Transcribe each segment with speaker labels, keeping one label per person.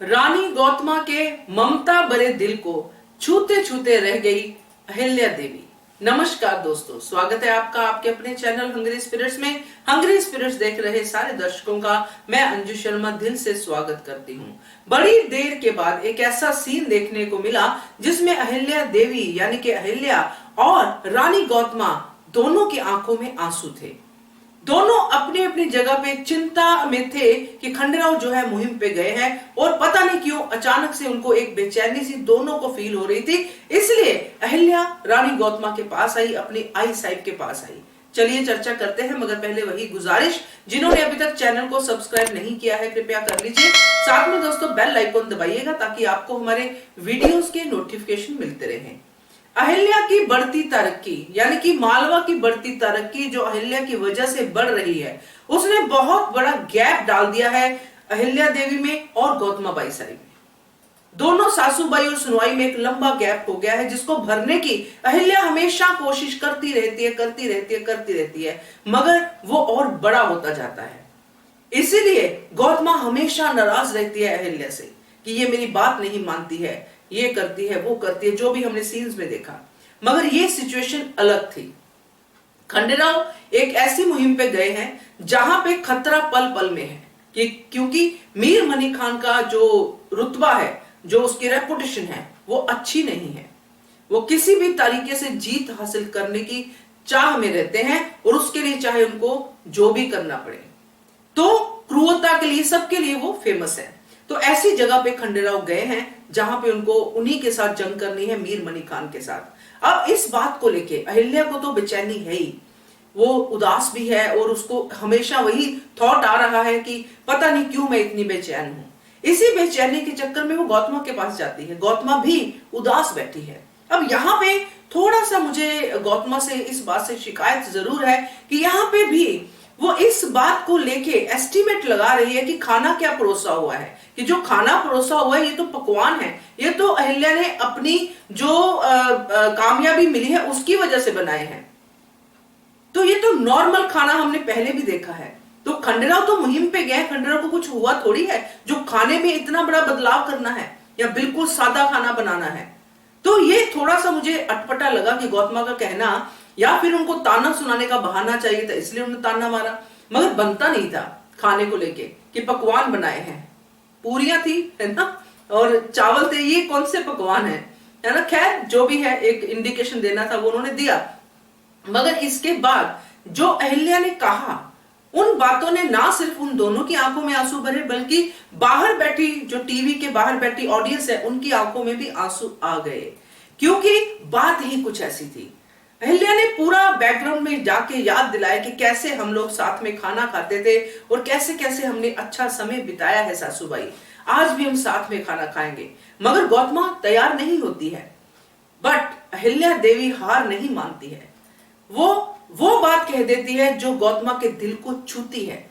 Speaker 1: रानी गौतमा के ममता भरे दिल को छूते छूते रह गई अहिल्या देवी। नमस्कार दोस्तों, स्वागत है आपका आपके अपने चैनल हंग्री स्पिरिट्स में। हंग्री स्पिरिट्स देख रहे सारे दर्शकों का मैं अंजू शर्मा दिल से स्वागत करती हूँ। बड़ी देर के बाद एक ऐसा सीन देखने को मिला जिसमें अहिल्या देवी यानी कि अहिल्या और रानी गौतमा दोनों की आंखों में आंसू थे। दोनों अपनी अपनी जगह पे चिंता में थे कि खंडेराव जो है मुहिम पे गए हैं और पता नहीं क्यों अचानक से उनको एक बेचैनी सी दोनों को फील हो रही थी। इसलिए अहिल्या रानी गौतमा के पास आई, अपनी आई साहिब के पास आई। चलिए चर्चा करते हैं, मगर पहले वही गुजारिश, जिन्होंने अभी तक चैनल को सब्सक्राइब नहीं किया है कृपया कर लीजिए। साथ में दोस्तों बेल आइकन दबाइएगा ताकि आपको हमारे वीडियोस के नोटिफिकेशन मिलते रहें। अहिल्या की बढ़ती तरक्की यानी कि मालवा की बढ़ती तरक्की जो अहिल्या की वजह से बढ़ रही है, उसने बहुत बड़ा गैप डाल दिया है अहिल्या देवी में और गौतमा बाई साहिब में। दोनों सासूबाई और सुनवाई में एक लंबा गैप हो गया है जिसको भरने की अहिल्या हमेशा कोशिश करती रहती है, मगर वो और बड़ा होता जाता है। इसीलिए गौतमा हमेशा नाराज रहती है अहिल्या से कि ये मेरी बात नहीं मानती है, ये करती है, वो करती है, जो भी हमने सीन्स में देखा। मगर ये सिचुएशन अलग थी। खंडेराव एक ऐसी मुहिम पे गए हैं जहां पे खतरा पल पल में है कि क्योंकि मीर मनी खान का जो रुतबा है, जो उसकी रेपुटेशन है, वो अच्छी नहीं है। वो किसी भी तरीके से जीत हासिल करने की चाह में रहते हैं और उसके लिए चाहे उनको जो भी करना पड़े, तो क्रूरता के लिए, सबके लिए वो फेमस है। तो ऐसी जगह पे खंडेराव गए हैं जहां पे उनको उन्हीं के साथ जंग करनी है, मीर मनी खान के साथ। अब इस बात को लेके अहिल्या को तो बेचैनी है ही, वो उदास भी है और उसको हमेशा वही थॉट आ रहा है कि पता नहीं क्यों मैं इतनी बेचैन हूं। इसी बेचैनी के चक्कर में वो गौतमा के पास जाती है। गौतमा भी उदास बैठी है। अब यहाँ पे थोड़ा सा मुझे गौतमा से इस बात से शिकायत जरूर है कि यहाँ पे भी वो इस बात को लेके एस्टिमेट लगा रही है कि खाना क्या परोसा हुआ है, कि जो खाना परोसा हुआ है ये तो पकवान है, ये तो अहिल्या ने अपनी जो कामयाबी मिली है उसकी वजह से बनाए हैं। तो ये तो नॉर्मल खाना हमने पहले भी देखा है। तो खंडेराव तो मुहिम पे गए, खंडेराव को कुछ हुआ थोड़ी है जो खाने में इतना बड़ा बदलाव करना है या बिल्कुल सादा खाना बनाना है। तो ये थोड़ा सा मुझे अटपटा लगा कि गौतमा का कहना, या फिर उनको ताना सुनाने का बहाना चाहिए था इसलिए उन्होंने ताना मारा, मगर बनता नहीं था खाने को लेके कि पकवान बनाए हैं। पूरियां थी, है ना, और चावल थे, ये कौन से पकवान है ना। खैर जो भी है, एक इंडिकेशन देना था वो उन्होंने दिया। मगर इसके बाद जो अहिल्या ने कहा, उन बातों ने ना सिर्फ उन दोनों की आंखों में आंसू भरे, बल्कि बाहर बैठी जो टीवी के बाहर बैठी ऑडियंस है उनकी आंखों में भी आंसू आ गए, क्योंकि बात ही कुछ ऐसी थी। अहिल्या ने पूरा बैकग्राउंड में जाके याद दिलाया कि कैसे हम लोग साथ में खाना खाते थे और कैसे कैसे हमने अच्छा समय बिताया है सासूबाई, आज भी हम साथ में खाना खाएंगे। मगर गौतमा तैयार नहीं होती है। बट अहिल्या देवी हार नहीं मानती है। वो बात कह देती है जो गौतमा के दिल को छूती है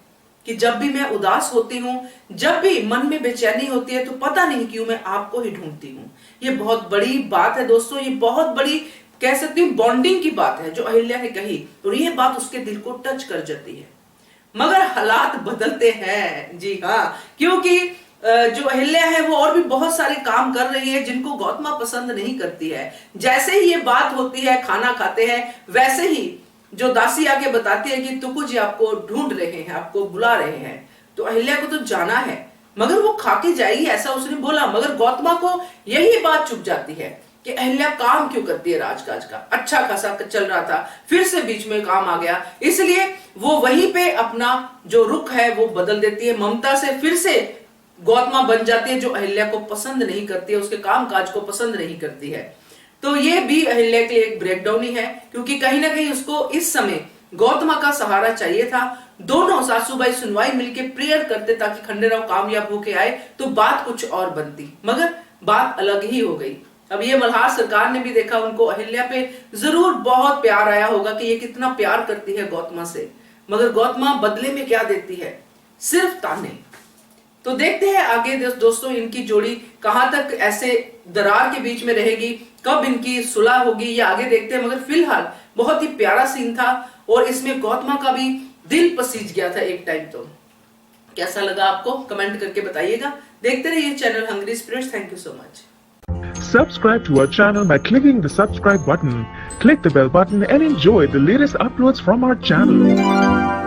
Speaker 1: कि जब भी मैं उदास होती हूँ, जब भी मन में बेचैनी होती है, तो पता नहीं क्यों मैं आपको ही ढूंढती हूँ। ये बहुत बड़ी बात है दोस्तों, ये बहुत बड़ी कह सकती हूँ बॉन्डिंग की बात है जो अहिल्या ने कही, और ये बात उसके दिल को टच कर जाती है। मगर हालात बदलते हैं, जी हाँ, क्योंकि जो अहिल्या है वो और भी बहुत सारे काम कर रही है जिनको गौतमा पसंद नहीं करती है। जैसे ही ये बात होती है, खाना खाते हैं, वैसे ही जो दासी आके बताती है कि तुकु जी आपको ढूंढ रहे हैं, आपको बुला रहे हैं। तो अहिल्या को तो जाना है, मगर वो खाके जाएगी ऐसा उसने बोला। मगर गौतमा को यही बात चुप जाती है कि अहिल्या काम क्यों करती है राजकाज का, अच्छा खासा चल रहा था, फिर से बीच में काम आ गया, इसलिए वो वहीं पे अपना जो रुख है वो बदल देती है। ममता से फिर से गौतमा बन जाती है जो अहिल्या को पसंद नहीं करती है, उसके काम काज को पसंद नहीं करती है। तो ये भी अहिल्या के लिए एक ब्रेकडाउन ही है, क्योंकि कहीं ना कहीं उसको इस समय गौतमा का सहारा चाहिए था। दोनों सासूबाई सुनवाई मिलकर प्रेयर करते ताकि खंडेराव कामयाब होके आए तो बात कुछ और बनती, मगर बात अलग ही हो गई। अब ये मल्हार सरकार ने भी देखा, उनको अहिल्या पे जरूर बहुत प्यार आया होगा कि ये कितना प्यार करती है गौतमा से, मगर गौतमा बदले में क्या देती है, सिर्फ ताने। तो देखते हैं आगे दोस्तों इनकी जोड़ी कहां तक ऐसे दरार के बीच में रहेगी, कब इनकी सुलह होगी, ये आगे देखते हैं। मगर फिलहाल बहुत ही प्यारा सीन था और इसमें गौतमा का भी दिल पसीज गया था एक टाइम। तो कैसा लगा आपको कमेंट करके बताइएगा। देखते रहिए channel Hungry Spirits. Thank you so much.
Speaker 2: Subscribe to our channel by clicking the subscribe button. Click the bell button and enjoy the latest uploads from our channel.